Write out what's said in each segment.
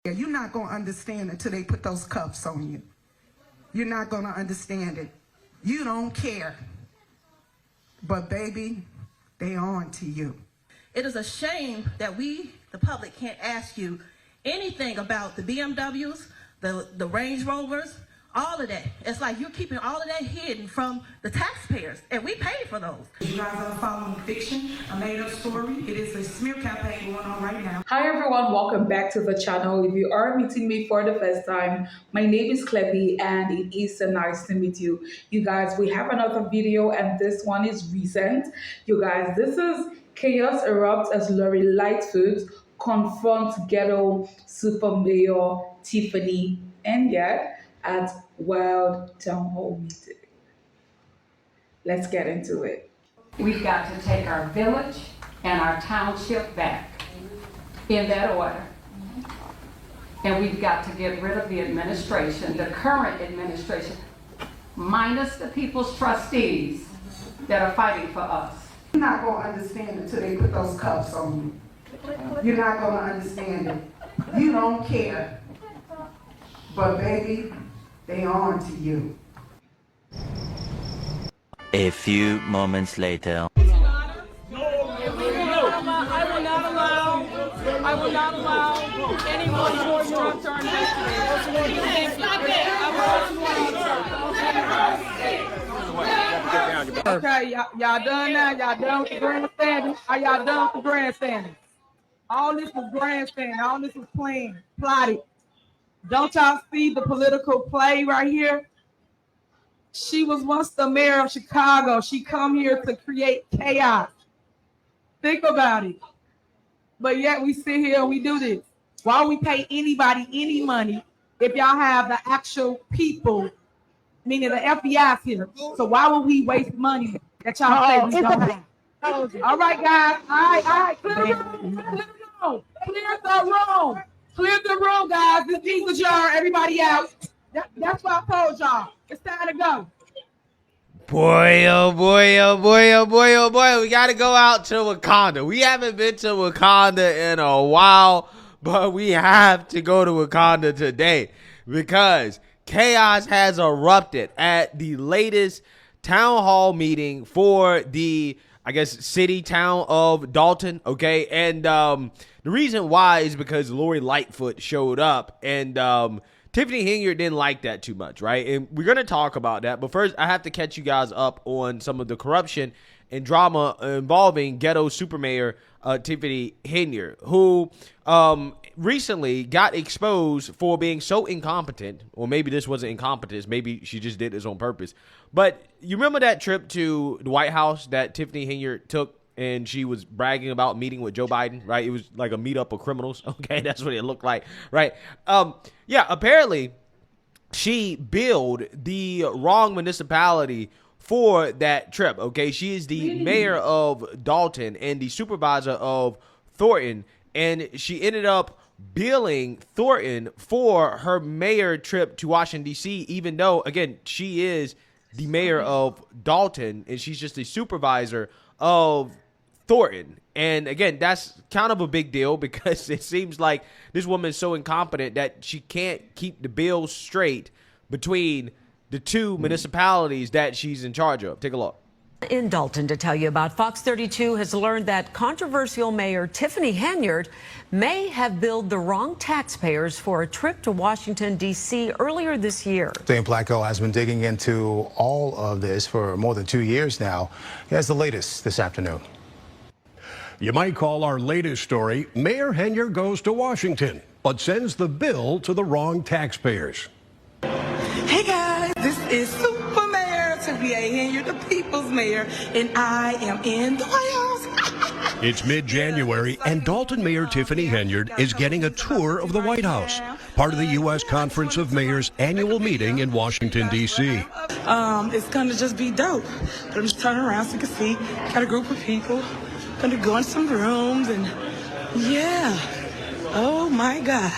You're not going to understand until they put those cuffs on you. You're not going to understand it. You don't care. But baby, they on to you. It is a shame that we, the public, can't ask you anything about the BMWs, the Range Rovers, all of that. It's like you're keeping all of that hidden from the taxpayers, and we pay for those. You guys are following fiction, a made-up story. It is a smear campaign going on right now. Hi everyone, welcome back to the channel. If you are meeting me for the first time, my name is Clebby and it is so nice to meet you. You guys, we have another video and this one is recent. You guys, this is chaos erupts as Lori Lightfoot confronts ghetto super mayor Tiffany Henyard at World Townhall meeting. Let's get into it. We've got to take our village and our township back in that order. And we've got to get rid of the administration, the current administration, minus the people's trustees that are fighting for us. You're not going to understand until they put those cuffs on you. You're not going to understand it. You don't care. But baby, they on to you. A few moments later. I will not allow anyone to disrupt our history. Okay, y'all done now? Y'all done with the grandstanding? Are y'all done with the grandstanding? All this was grandstanding. All this was plotted. Don't y'all see the political play right here? She was once the mayor of Chicago. She come here to create chaos. Think about it. But yet we sit here and we do this. Why we pay anybody any money if y'all have the actual people, meaning the FBI's here? So why would we waste money that y'all say we don't have? All right, guys. All right. Clear the room. Clear the room. Clear the room, guys. This is jar. Everybody out. That's what I told y'all. It's time to go. Boy, oh boy, oh boy, oh boy, oh boy. We got to go out to Wakanda. We haven't been to Wakanda in a while, but we have to go to Wakanda today because chaos has erupted at the latest town hall meeting for the, I guess, city town of Dalton. Okay. And the reason why is because Lori Lightfoot showed up and Tiffany Henyard didn't like that too much, right? And we're going to talk about that. But first, I have to catch you guys up on some of the corruption and drama involving ghetto super mayor Tiffany Henyard, who recently got exposed for being so incompetent. Or maybe this wasn't incompetence. Maybe she just did this on purpose. But you remember that trip to the White House that Tiffany Henyard took? And she was bragging about meeting with Joe Biden, right? It was like a meetup of criminals. Okay, that's what it looked like, right? Yeah, apparently she billed the wrong municipality for that trip, okay? She is the mayor of Dalton and the supervisor of Thornton, and she ended up billing Thornton for her mayor trip to Washington, D.C., even though, again, she is the mayor of Dalton, and she's just a supervisor of Thornton. And again, that's kind of a big deal because it seems like this woman is so incompetent that she can't keep the bills straight between the two municipalities that she's in charge of. Take a look. In Dalton to tell you about, Fox 32 has learned that controversial Mayor Tiffany Henyard may have billed the wrong taxpayers for a trip to Washington, D.C. earlier this year. Dane Placco has been digging into all of this for more than 2 years now. He has the latest this afternoon. You might call our latest story, Mayor Henyard goes to Washington, but sends the bill to the wrong taxpayers. Hey guys, this is Super Mayor Tiffany Henyard, the people's mayor, and I am in the White House. It's mid-January, and Dalton Mayor Tiffany Henyard is getting a tour of the White House, part of the U.S. Conference of Mayors annual meeting in Washington, D.C. It's gonna just be dope. But I'm just turning around so you can see, got a group of people. Gonna go in some rooms and yeah, oh my God.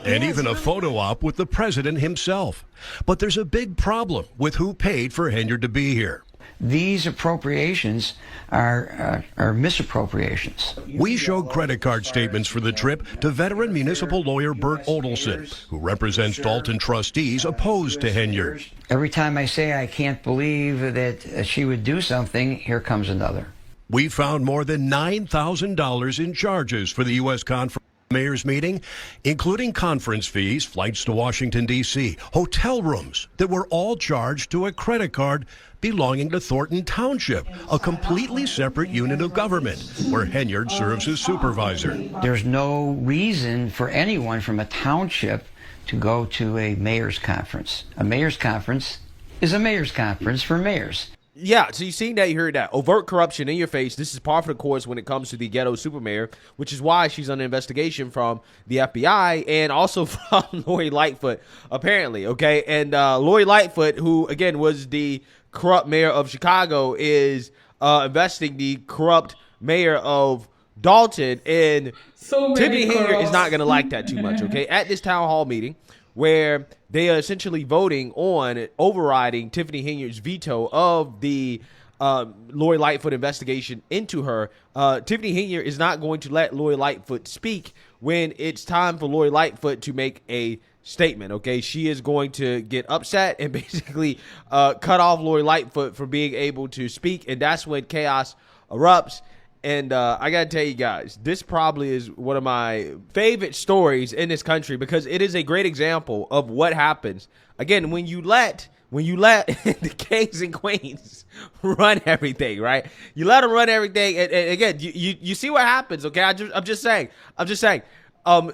And even a photo op with the president himself. But there's a big problem with who paid for Henyard to be here. these appropriations are misappropriations. We showed credit card statements for the trip to veteran municipal lawyer Bert Odelson, who represents Dalton trustees opposed to Henyard. Every time I say I can't believe that she would do something, here comes another. We found more than $9,000 in charges for the U.S. Conference Mayor's meeting, including conference fees, flights to Washington, D.C., hotel rooms that were all charged to a credit card belonging to Thornton Township, a completely separate unit of government where Henyard serves as supervisor. There's no reason for anyone from a township to go to a mayor's conference. A mayor's conference is a mayor's conference for mayors. Yeah, so you seen that, you heard that. Overt corruption in your face. This is par for the course when it comes to the ghetto super mayor, which is why she's under investigation from the FBI and also from Lori Lightfoot, apparently, okay? And Lori Lightfoot, who, again, was the corrupt mayor of Chicago, is investing the corrupt mayor of Dalton. And Tiffany Henyard is not going to like that too much, okay? At this town hall meeting, where they are essentially voting on overriding Tiffany Henyard's veto of the Lori Lightfoot investigation into her. Tiffany Henyard is not going to let Lori Lightfoot speak when it's time for Lori Lightfoot to make a statement, okay? She is going to get upset and basically cut off Lori Lightfoot from being able to speak, and that's when chaos erupts. And I got to tell you guys, this probably is one of my favorite stories in this country because it is a great example of what happens. Again, when you let the kings and queens run everything, right? You let them run everything. And again, you see what happens, okay? I'm just saying.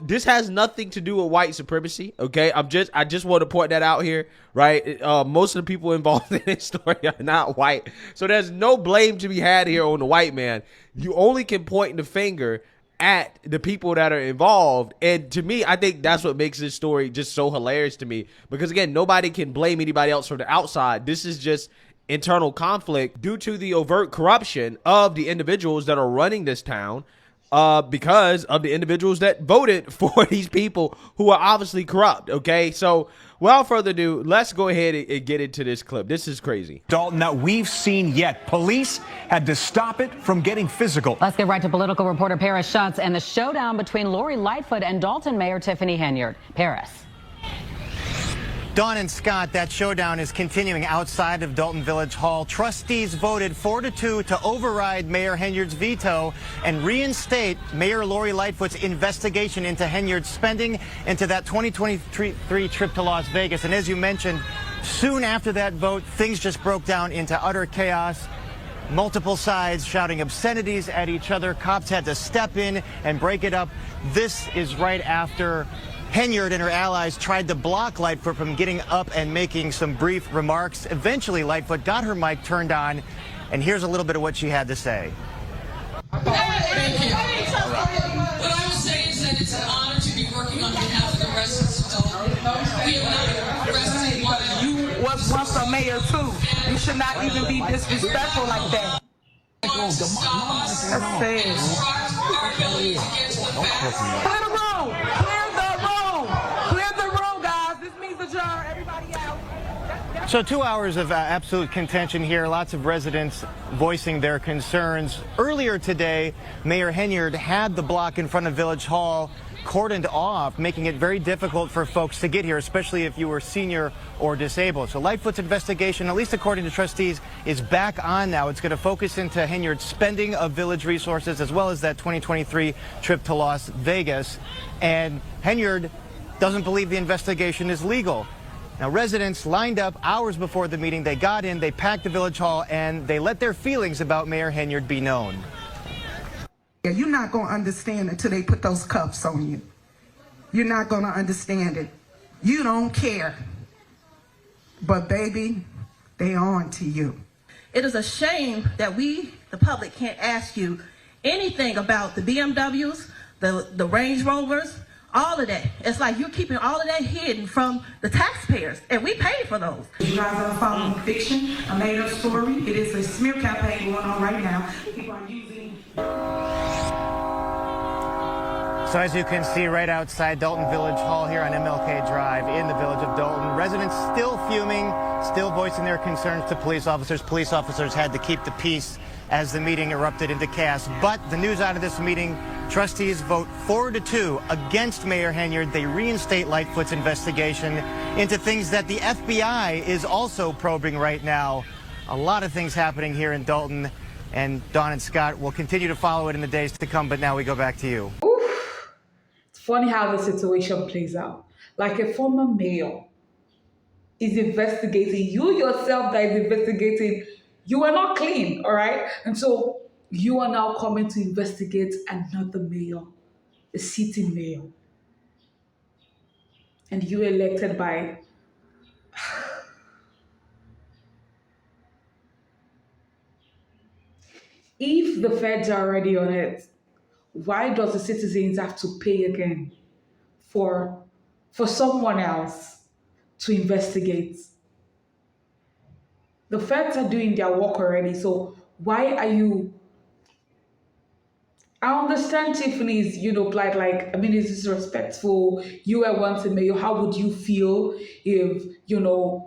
This has nothing to do with white supremacy, okay? I just want to point that out here, right? Most of the people involved in this story are not white, so there's no blame to be had here on the white man. You only can point the finger at the people that are involved, and to me, I think that's what makes this story just so hilarious to me, because again, nobody can blame anybody else from the outside. This is just internal conflict due to the overt corruption of the individuals that are running this town, because of the individuals that voted for these people who are obviously corrupt, okay? So, without further ado, let's go ahead and get into this clip. This is crazy. Dalton, that we've seen yet. Police had to stop it from getting physical. Let's get right to political reporter Paris Schutz and the showdown between Lori Lightfoot and Dalton Mayor Tiffany Henyard. Paris. Dawn and Scott, that showdown is continuing outside of Dalton Village Hall. Trustees voted 4-2 to override Mayor Henyard's veto and reinstate Mayor Lori Lightfoot's investigation into Henyard's spending into that 2023 trip to Las Vegas. And as you mentioned, soon after that vote, things just broke down into utter chaos. Multiple sides shouting obscenities at each other. Cops had to step in and break it up. This is right after Henyard and her allies tried to block Lightfoot from getting up and making some brief remarks. Eventually, Lightfoot got her mic turned on, and here's a little bit of what she had to say. Thank you. What I will say is that it's an honor to be working on behalf of the residents of Dalton. We have not arrested one of you. You was once a mayor, too. You should not even be disrespectful like that. That's sad. Clear the room. Clear the room, guys. This means adjourn. Everybody out. So 2 hours of absolute contention here. Lots of residents voicing their concerns. Earlier today, Mayor Henyard had the block in front of Village Hall cordoned off, making it very difficult for folks to get here, especially if you were senior or disabled. So Lightfoot's investigation, at least according to trustees, is back on now. It's going to focus into Henyard's spending of village resources as well as that 2023 trip to Las Vegas. And Henyard doesn't believe the investigation is legal. Now, residents lined up hours before the meeting. They got in, they packed the Village Hall, and they let their feelings about Mayor Henyard be known. You're not going to understand until they put those cuffs on you. You're not going to understand it. You don't care. But baby, they on to you. It is a shame that we, the public, can't ask you anything about the BMWs, the Range Rovers, all of that. It's like you're keeping all of that hidden from the taxpayers, and we pay for those. You guys are following fiction, a made-up story. It is a smear campaign going on right now. People are using... So as you can see right outside Dalton Village Hall here on MLK Drive in the village of Dalton, residents still fuming, still voicing their concerns to police officers. Police officers had to keep the peace as the meeting erupted into chaos. But the news out of this meeting, trustees vote 4-2 against Mayor Henyard. They reinstate Lightfoot's investigation into things that the FBI is also probing right now. A lot of things happening here in Dalton, and Dawn and Scott will continue to follow it in the days to come, but now we go back to you. Oof. It's funny how the situation plays out. Like a former mayor is investigating, you yourself that is investigating, you are not clean, all right? And so you are now coming to investigate another mayor, a sitting mayor. And you elected by... If the feds are already on it, why does the citizens have to pay again for someone else to investigate? The feds are doing their work already, so why are you... I understand Tiffany's, plight, like, it's disrespectful. You were once a mayor. How would you feel if,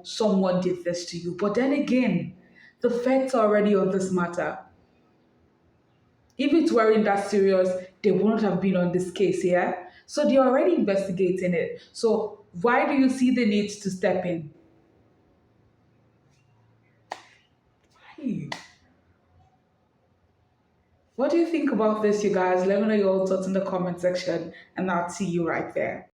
someone did this to you? But then again, the feds are already on this matter. If it weren't that serious, they wouldn't have been on this case, yeah? So they're already investigating it. So why do you see the need to step in? Why? What do you think about this, you guys? Let me know your thoughts in the comment section, and I'll see you right there.